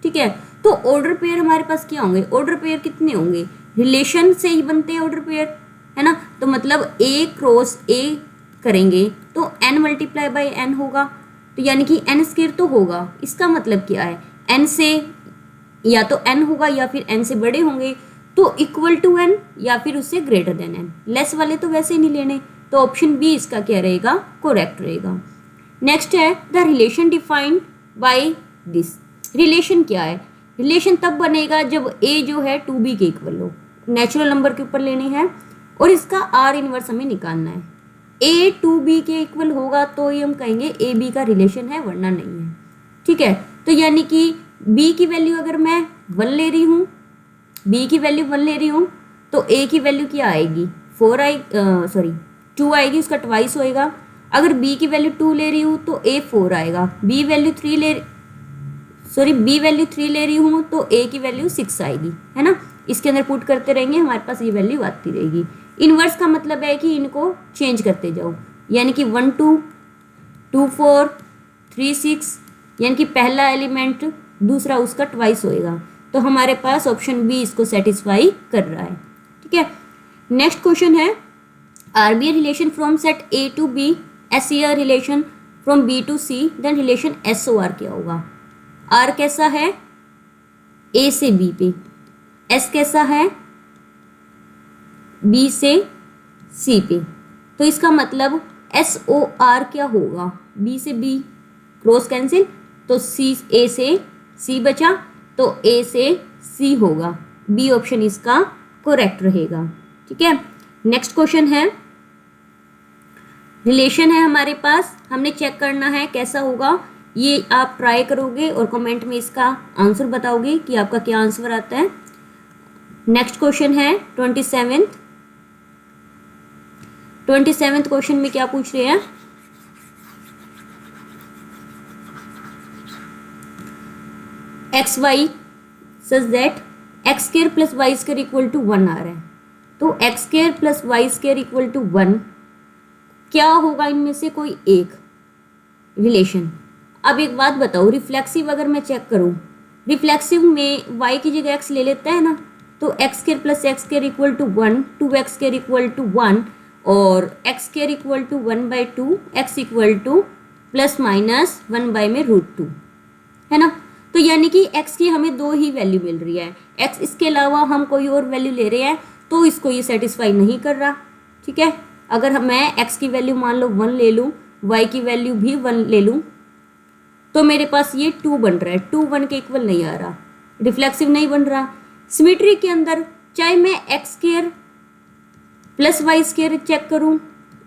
Speaker 1: ठीक है, तो ऑर्डर पेयर हमारे पास क्या होंगे, ऑर्डर पेयर कितने होंगे, रिलेशन से ही बनते हैं ऑर्डर पेयर, है ना। तो मतलब A क्रॉस A करेंगे तो n मल्टीप्लाई बाई n होगा, तो यानी कि n स्क्वायर तो होगा। इसका मतलब क्या है, n से या तो n होगा या फिर n से बड़े होंगे, तो इक्वल टू n या फिर उससे ग्रेटर देन n। लेस वाले तो वैसे ही नहीं लेने, तो ऑप्शन बी इसका क्या रहेगा, करेक्ट रहेगा। नेक्स्ट है the relation defined by this. Relation क्या है, रिलेशन तब बनेगा जब a जो है 2b के इक्वल हो, नेचुरल नंबर के ऊपर लेने हैं, और इसका r इनवर्स हमें निकालना है। a 2b के इक्वल होगा तो ये हम कहेंगे a b का रिलेशन है, वरना नहीं है, ठीक है। तो यानी कि b की वैल्यू अगर मैं 1 ले रही हूँ, b की वैल्यू 1 ले रही हूँ, तो a की वैल्यू क्या आएगी, 2 आएगी, उसका ट्वाइस होएगा। अगर b की वैल्यू 2 ले रही हूँ तो a 4 आएगा, b वैल्यू 3 ले रही हूँ तो a की वैल्यू 6 आएगी, है ना। इसके अंदर पुट करते रहेंगे, हमारे पास ये वैल्यू आती रहेगी। इनवर्स का मतलब है कि इनको चेंज करते जाओ, यानी कि 1 2 2 4 3 6, यानी कि पहला एलिमेंट दूसरा उसका ट्वाइस होएगा। तो हमारे पास ऑप्शन बी इसको सेटिस्फाई कर रहा है। ठीक है, नेक्स्ट क्वेश्चन है R be a relation from set A to B, S C R relation from B to C, then relation S O R क्या होगा। आर कैसा है ए से बी पे, एस कैसा है बी से सी पे, तो इसका मतलब एस ओ आर क्या होगा, बी से बी क्रॉस कैंसिल, तो सी ए से सी बचा, तो ए से सी होगा, बी ऑप्शन इसका करेक्ट रहेगा। ठीक है, नेक्स्ट क्वेश्चन है रिलेशन है हमारे पास, हमने चेक करना है कैसा होगा, ये आप ट्राई करोगे और कमेंट में इसका आंसर बताओगे कि आपका क्या आंसर आता है। नेक्स्ट क्वेश्चन है 27th क्वेश्चन में क्या पूछ रहे हैं, x y such that x square plus y square equal to 1 आ रहा है, तो x square plus y square equal to 1 क्या होगा, इनमें से कोई एक रिलेशन। अब एक बात बताओ, रिफ्लेक्सिव अगर मैं चेक करूं, रिफ्लेक्सिव में y की जगह x ले लेता है ना, तो x square plus x square equal to 1, 2x square equal to 1 और x square equal to 1/2, x equal to plus minus 1 में √2 है ना। तो यानी कि x की हमें दो ही वैल्यू मिल रही है, x इसके अलावा हम कोई और वैल्यू ले रहे हैं तो इसको ये सेटिस्फाई नहीं कर रहा। ठीक है, अगर मैं x की वैल्यू मान लो 1 ले लूँ, y की वैल्यू भी 1 ले लूँ, तो मेरे पास ये 2 बन रहा है, 2 1 के इक्वल नहीं आ रहा, रिफ्लेक्सिव नहीं बन रहा। सिमेट्री के अंदर चाहे मैं x square plus y square check करूँ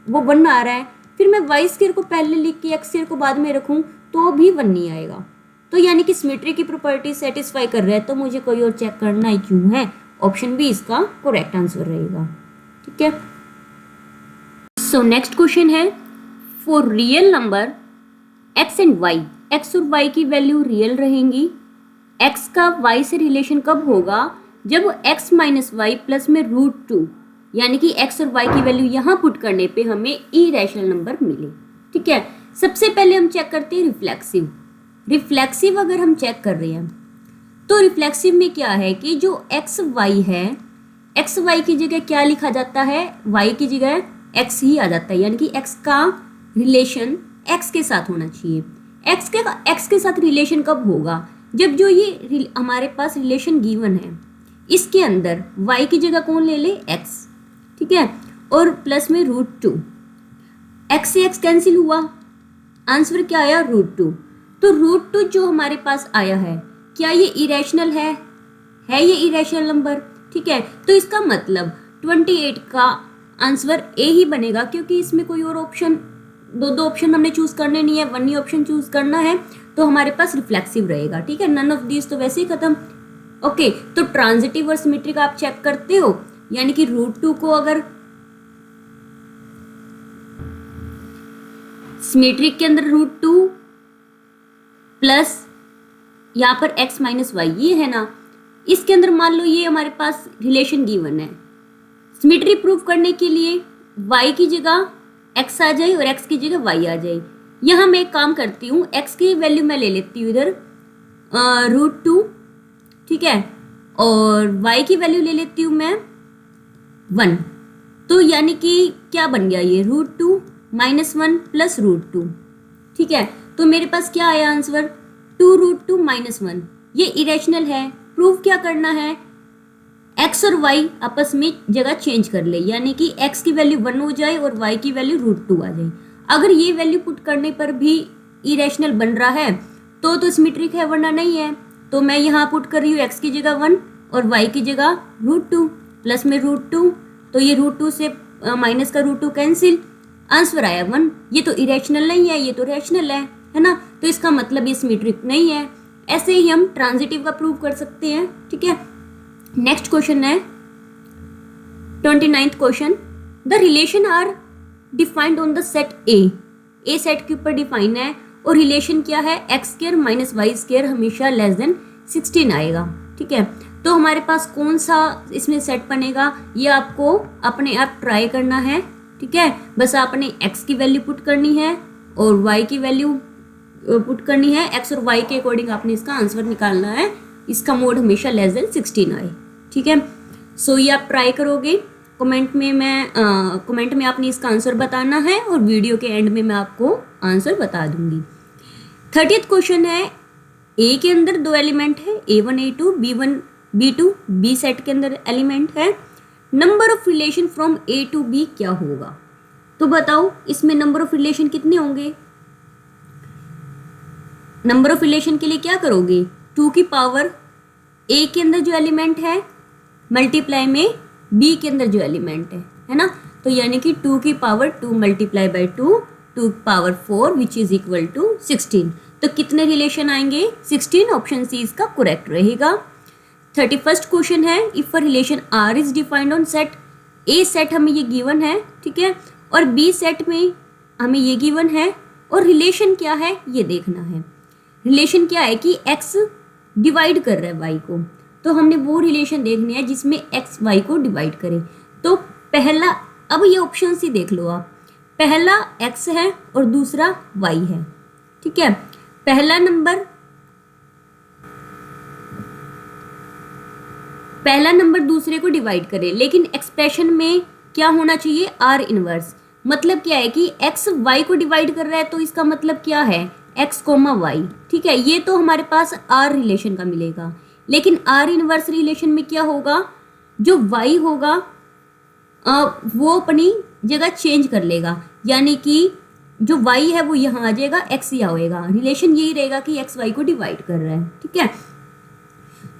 Speaker 1: वो 1 आ रहा है, फिर मैं वाई स्क्वायर को पहले लिख के एक्स स्क्वायर को बाद में रखूँ तो भी 1 नहीं आएगा। तो यानी कि सिमेट्री की प्रॉपर्टी सेटिस्फाई कर रहा है, तो मुझे कोई और चेक करना ही क्यों है, ऑप्शन बी इसका करेक्ट आंसर रहेगा। ठीक है, सो नेक्स्ट क्वेश्चन है for real number x and y, x और वाई की वैल्यू रियल रहेंगी, एक्स का वाई से रिलेशन कब होगा, जब एक्स माइनस वाई प्लस में √2, यानी कि एक्स और वाई की वैल्यू यहाँ पुट करने पे हमें इरेशनल नंबर मिले। ठीक है, सबसे पहले हम चेक करते हैं रिफ्लेक्सिव। रिफ्लेक्सिव अगर हम चेक कर रहे हैं तो रिफ्लेक्सिव में क्या है कि जो एक्स वाई है, एक्स वाई की जगह क्या लिखा जाता है, वाई की जगह एक्स ही आ जाता है, यानी कि एक्स का रिलेशन एक्स के साथ होना चाहिए। एक्स के साथ रिलेशन कब होगा, जब जो ये हमारे पास रिलेशन गिवन है इसके अंदर y की जगह कौन ले ले, x। ठीक है, और प्लस में √2, x से x कैंसिल हुआ, आंसर क्या आया √2। तो √2 जो हमारे पास आया है क्या ये इरेशनल है ये इरेशनल नंबर। ठीक है, तो इसका मतलब 28 का आंसर ए ही बनेगा, क्योंकि इसमें कोई और ऑप्शन दो ऑप्शन हमने चूज करने नहीं है, 1 ही ऑप्शन चूज करना है, तो हमारे पास रिफ्लेक्सिव रहेगा। ठीक है, नन ऑफ दिस तो वैसे ही खत्म। ओके, तो ट्रांजिटिव और सिमेट्रिक आप चेक करते हो, यानी कि √2 को अगर सिमेट्रिक के अंदर √2 प्लस यहाँ पर x माइनस वाई ये है ना, इसके अंदर मान लो ये हमारे पास रिलेशन गिवन है, सिमेट्री प्रूफ करने के लिए y की जगह x आ जाए और x की जगह y आ जाए। यहाँ मैं एक काम करती हूँ, x की वैल्यू मैं ले लेती हूँ इधर √2, ठीक है, और y की वैल्यू ले लेती हूँ मैं 1, तो यानी कि क्या बन गया ये √2 - 1 प्लस √2। ठीक है, तो मेरे पास क्या आया आंसर 2√2 - 1। ये इरेशनल है, प्रूफ क्या करना है, x और y आपस में जगह चेंज कर ले, यानी कि x की वैल्यू 1 हो जाए और y की वैल्यू √2 आ जाए। अगर ये वैल्यू पुट करने पर भी इरेशनल बन रहा है तो सिमेट्रिक है, वरना नहीं है। तो मैं यहाँ पुट कर रही हूँ x की जगह 1 और y की जगह √2 प्लस में √2, तो ये √2 से माइनस का √2 कैंसिल, आंसर आया 1। ये तो इरेशनल नहीं है, ये तो रैशनल है ना, तो इसका मतलब ये सिमेट्रिक नहीं है। ऐसे ही हम ट्रांजिटिव का प्रूव कर सकते हैं। ठीक है, नेक्स्ट क्वेश्चन है 29th question, the relation R defined on the set A set के ऊपर डिफाइन है और रिलेशन क्या है x² - y² हमेशा <16 आएगा। ठीक है, तो हमारे पास कौन सा इसमें सेट बनेगा, ये आपको अपने आप ट्राई करना है, ठीक है। बस आपने x की वैल्यू पुट करनी है और y की वैल्यू पुट करनी है। x और y के अकॉर्डिंग आपने इसका आंसर निकालना है। इसका मोड हमेशा लेस देन 16 आए, ठीक है। सो ये आप ट्राई करोगे। कमेंट में आपने इसका आंसर बताना है और वीडियो के एंड में मैं आपको आंसर बता दूंगी। 30th क्वेश्चन है, ए के अंदर 2 एलिमेंट है, A1 A2 B1 B2, B set के अंदर एलिमेंट है। Number of relation from A to B क्या होगा? तो बताओ इसमें नंबर ऑफ रिलेशन कितने होंगे? नंबर ऑफ रिलेशन के लिए क्या करोगे, 2 की पावर A के अंदर जो एलिमेंट है मल्टीप्लाई में B के अंदर जो एलिमेंट है ना। तो यानी कि 2 की पावर 2 मल्टीप्लाई बाई 2 की power 4 which is equal to 16। तो कितने रिलेशन आएंगे? 16। ऑप्शन सी इसका करेक्ट रहेगा। 31st क्वेश्चन है, if a relation R is defined on set A set हमें ये गिवन है, ठीक है, और B सेट में हमें ये गिवन है और रिलेशन क्या है ये देखना है। रिलेशन क्या है कि x डिवाइड कर रहा है y को, तो हमने वो रिलेशन देखनी है जिसमें x y को डिवाइड करे। तो पहला, अब ये ऑप्शन सी देख लो आप, पहला x है और दूसरा y है, ठीक है। पहला नंबर दूसरे को डिवाइड करे, लेकिन एक्सप्रेशन में क्या होना चाहिए? R inverse. मतलब क्या है कि x y को डिवाइड कर रहा है, तो इसका मतलब क्या है? x, y, ठीक है। ये तो हमारे पास R रिलेशन का मिलेगा, लेकिन R इनवर्स रिलेशन में क्या होगा? जो y होगा वो अपनी जगह चेंज कर लेगा, यानी कि जो y है वो यहाँ आ जाएगा, x यहाँ होएगा। रिलेशन यही रहेगा कि x y को डिवाइड कर रहा है, ठीक है।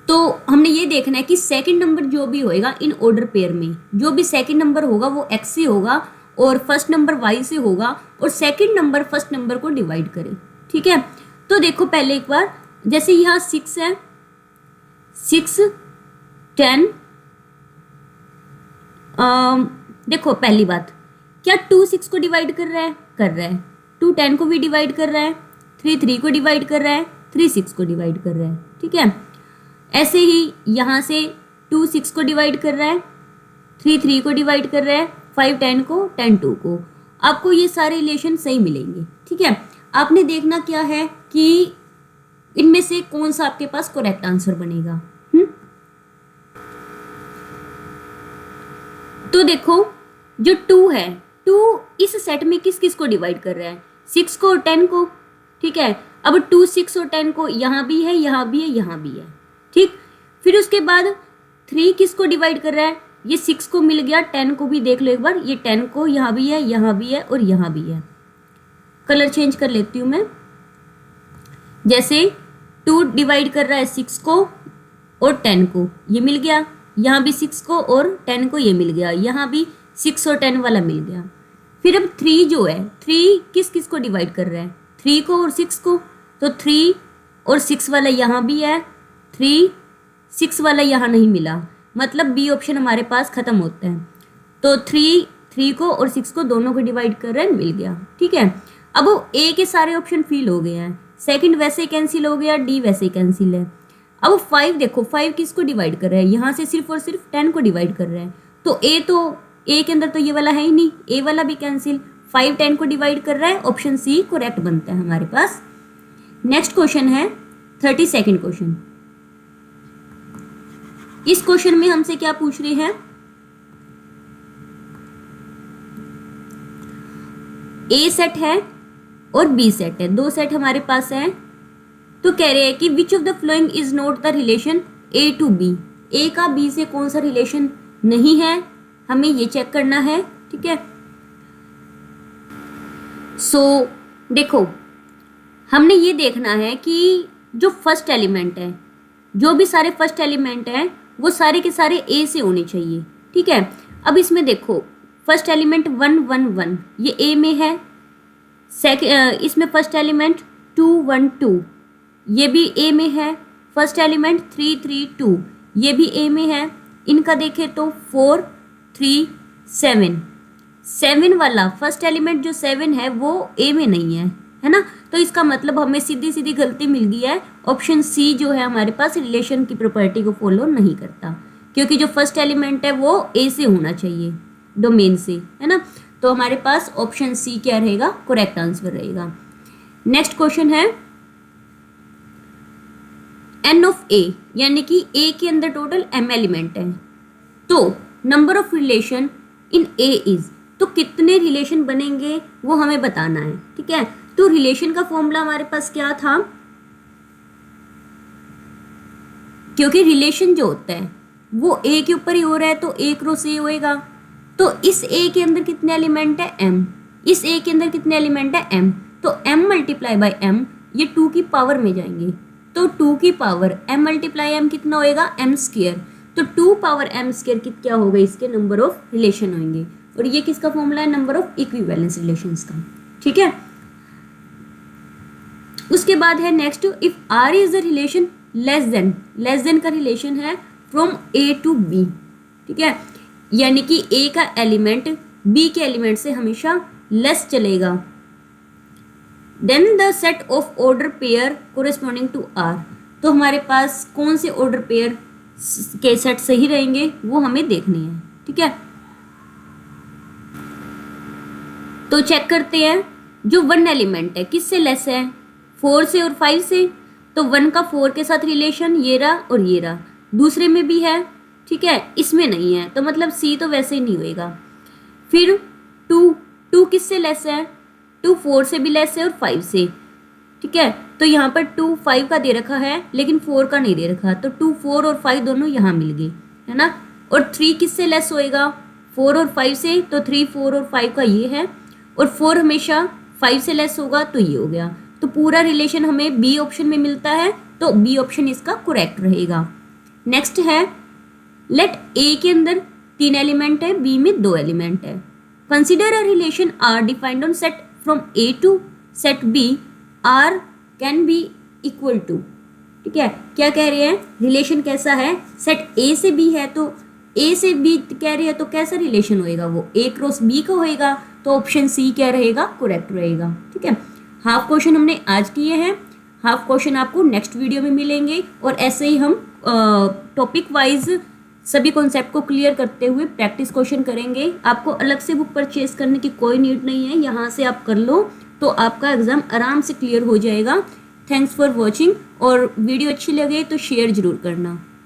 Speaker 1: तो हमने ये देखना है कि सेकंड नंबर जो भी होएगा इन ऑर्डर पेयर में, जो भी सेकंड नंबर होगा वो x से होगा और फर्स्ट नंबर y से होगा, और सेकंड नंबर फर्स्ट नंबर को डिवाइड करे, ठीक है। तो देखो पहले एक बार, जैसे यहाँ 6 है, 6 10, देखो पहली बात, क्या 2 6 को डिवाइड कर रहा है? कर रहा है। 2 10 को भी डिवाइड कर रहा है, 3 3 को डिवाइड कर रहा है, 3 6 को डिवाइड कर रहा है, ठीक है। ऐसे ही यहाँ से 2 6 को डिवाइड कर रहा है, 3 3 को डिवाइड कर रहा है, 5 10 को, 10 2 को। आपको ये सारे रिलेशन सही मिलेंगे, ठीक है। आपने देखना क्या है कि इनमें से कौन सा आपके पास करेक्ट आंसर बनेगा। तो देखो जो 2 है, 2 इस सेट में किस किस को डिवाइड कर रहा है? 6 को और 10 को, ठीक है। अब 2 6 और 10 को यहाँ भी है, यहाँ भी है, यहाँ भी है, ठीक। फिर उसके बाद 3 किस को डिवाइड कर रहा है? ये 6 को मिल गया, 10 को भी देख लो एक बार, ये 10 को यहाँ भी है, यहाँ भी है और यहाँ भी है। कलर चेंज कर लेती हूँ मैं। जैसे 2 डिवाइड कर रहा है 6 को और 10 को, ये मिल गया। यहाँ भी 6 को और 10 को ये मिल गया, यहाँ भी 6 और 10 वाला मिल गया। फिर अब 3 जो है, 3 किस किस को डिवाइड कर रहा है? 3 को और 6 को, तो 3 और 6 वाला यहाँ भी है, 3 6 वाला यहाँ नहीं मिला, मतलब बी ऑप्शन हमारे पास खत्म होता है। तो 3 को और 6 को दोनों को डिवाइड कर रहे हैं, मिल गया, ठीक है। अब वो ए के सारे ऑप्शन फिल हो गए हैं, सेकंड वैसे ही कैंसिल हो गया, डी वैसे ही कैंसिल है। अब 5 देखो, 5 किसको डिवाइड कर रहा है? यहाँ से सिर्फ और सिर्फ 10 को डिवाइड कर रहा है, तो ए के अंदर तो ये वाला है ही नहीं, ए वाला भी कैंसिल। 5 10 को डिवाइड कर रहा है, ऑप्शन सी करेक्ट बनता है हमारे पास। नेक्स्ट क्वेश्चन है 32nd क्वेश्चन। इस क्वेश्चन में हमसे क्या पूछ रहे हैं? ए सेट है और बी सेट है, 2 सेट हमारे पास है। तो कह रहे हैं कि which of the following is not the relation A to B. A का बी से कौन सा रिलेशन नहीं है, हमें ये चेक करना है, ठीक है। सो देखो हमने ये देखना है कि जो फर्स्ट एलिमेंट है, जो भी सारे फर्स्ट एलिमेंट हैं वो सारे के सारे ए से होने चाहिए, ठीक है। अब इसमें देखो फर्स्ट एलिमेंट 1 1 1 ये ए में है, इसमें फर्स्ट एलिमेंट 2 1 2 ये भी ए में है, फर्स्ट एलिमेंट 3 3 2 ये भी ए में है। इनका देखें तो 4 3 7 7 वाला फर्स्ट एलिमेंट जो 7 है वो ए में नहीं है, है ना। तो इसका मतलब हमें सीधी सीधी गलती मिल गई है, ऑप्शन सी जो है हमारे पास रिलेशन की प्रॉपर्टी को फॉलो नहीं करता, क्योंकि जो फर्स्ट एलिमेंट है वो ए से होना चाहिए, डोमेन से, है ना। तो हमारे पास ऑप्शन सी क्या रहेगा, करेक्ट आंसर रहेगा। नेक्स्ट क्वेश्चन है एन ऑफ ए, यानी कि ए के अंदर टोटल एम एलिमेंट है, तो number of relation in A is, तो कितने रिलेशन बनेंगे वो हमें बताना है, ठीक है। तो रिलेशन का फॉर्मूला हमारे पास क्या था, क्योंकि रिलेशन जो होता है वो ए के ऊपर ही हो रहा है तो ए क्रॉस ए होएगा। तो इस ए के अंदर कितने एलिमेंट है, एम, इस ए के अंदर कितने एलिमेंट है, एम, तो एम मल्टीप्लाई बाई एम, ये 2 की पावर में जाएंगे, तो 2 की पावर एम मल्टीप्लाई एम कितना होएगा, एम स्क्वायर, तो 2 पावर एम स्क्वायर क्या होगा, इसके नंबर ऑफ रिलेशन होंगे। और ये किसका फॉर्मूला है, नंबर ऑफ इक्विवेलेंस रिलेशंस का, ठीक है। उसके बाद है next, if R is the relation less than का रिलेशन है फ्रॉम ए टू बी, ठीक है, यानी कि ए का एलिमेंट बी के एलिमेंट से हमेशा लेस चलेगा, then the set of order pair corresponding to R, तो हमारे पास कौन से ऑर्डर पेयर के सेट सही रहेंगे वो हमें देखने हैं, ठीक है। तो चेक करते हैं, जो 1 एलिमेंट है किससे लेस है, 4 से और 5 से, तो 1 का 4 के साथ रिलेशन ये रहा और ये रहा, दूसरे में भी है, ठीक है, इसमें नहीं है, तो मतलब सी तो वैसे ही नहीं होएगा। फिर 2 किससे लेस है, 2 4 से भी लेस है और 5 से, ठीक है, तो यहाँ पर 2 5 का दे रखा है लेकिन 4 का नहीं दे रखा, तो 2 4 और 5 दोनों यहाँ मिल गए, है ना। और 3 किससे लेस होएगा, 4 और 5 से, तो 3 4 और 5 का ये है, और 4 हमेशा 5 से लेस होगा तो ये हो गया। तो पूरा रिलेशन हमें बी ऑप्शन में मिलता है, तो बी ऑप्शन इसका करेक्ट रहेगा। नेक्स्ट है, लेट ए के अंदर 3 एलिमेंट है, बी में 2 एलिमेंट है, consider a relation R defined on set from A to set B, R can be equal to, ठीक है, क्या कह रहे हैं, रिलेशन कैसा है, सेट ए से बी है, तो ए से बी कह रहे हैं, तो कैसा रिलेशन होएगा, वो ए क्रॉस बी का होएगा, तो ऑप्शन सी क्या रहेगा, करेक्ट रहेगा, ठीक है। हाफ क्वेश्चन हमने आज किए हैं, हाफ क्वेश्चन आपको नेक्स्ट वीडियो में मिलेंगे, और ऐसे ही हम टॉपिक वाइज सभी कॉन्सेप्ट को क्लियर करते हुए प्रैक्टिस क्वेश्चन करेंगे। आपको अलग से बुक परचेज करने की कोई नीड नहीं है, यहाँ से आप कर लो तो आपका एग्जाम आराम से क्लियर हो जाएगा। थैंक्स फॉर वॉचिंग, और वीडियो अच्छी लगे तो शेयर जरूर करना।